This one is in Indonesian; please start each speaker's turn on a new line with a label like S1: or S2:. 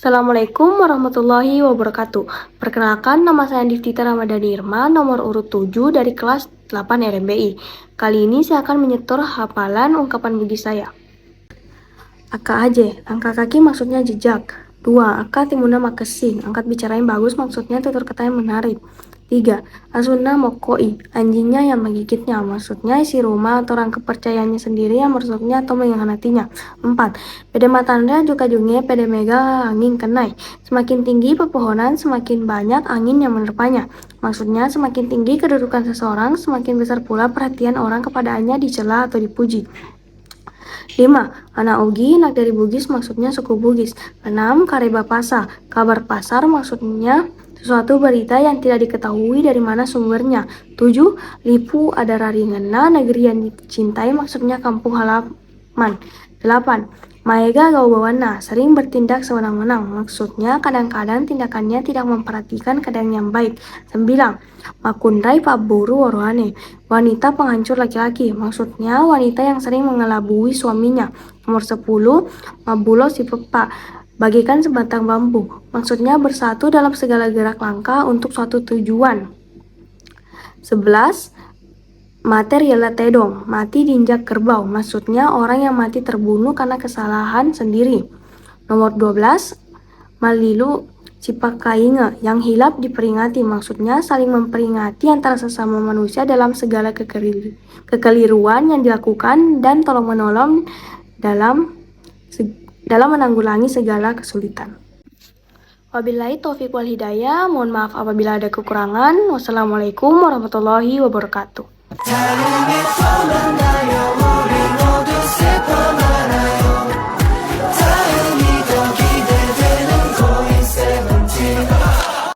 S1: Assalamualaikum warahmatullahi wabarakatuh. Perkenalkan, nama saya Diftita Ramadhani Irma, nomor urut 7 dari kelas 8 RMBI. Kali ini saya akan menyetor hafalan ungkapan bugis saya. Aka aje, langkah kaki maksudnya jejak. 2. Aka timuna makesing, angkat bicara yang bagus maksudnya tutur kata yang menarik. 3. Asuna mokoi, anjingnya yang menggigitnya, maksudnya isi rumah atau orang kepercayaannya sendiri yang merusaknya atau mengkhianatinya. 4. Pede matanda juga junge pede mega angin kenai. Semakin tinggi pepohonan, semakin banyak angin yang menerpanya. Maksudnya semakin tinggi kedudukan seseorang, semakin besar pula perhatian orang kepadanya dicela atau dipuji. 5. Anak Ugi, anak dari Bugis maksudnya suku Bugis. 6. Kareba Pasa, kabar pasar maksudnya sesuatu berita yang tidak diketahui dari mana sumbernya. 7. Lipu ada raringena, negeri yang dicintai maksudnya kampung halaman. 8. Maega gaubawana, sering bertindak sewenang-wenang, maksudnya kadang-kadang tindakannya tidak memperhatikan keadaan yang baik. 9. Makundai paburu warohane, wanita penghancur laki-laki, maksudnya wanita yang sering mengelabui suaminya. Nomor 10. Mabulo si pepa, bagikan sebatang bambu, maksudnya bersatu dalam segala gerak langkah untuk suatu tujuan. 11. Materiala tedong, mati diinjak kerbau, maksudnya orang yang mati terbunuh karena kesalahan sendiri. Nomor 12. Malilu cipakainge, yang hilap diperingati, maksudnya saling memperingati antara sesama manusia dalam segala kekeliruan yang dilakukan dan tolong-menolong dalam menanggulangi segala kesulitan. Wabillahi taufiq wal hidayah, mohon maaf apabila ada kekurangan. Wassalamualaikum warahmatullahi wabarakatuh.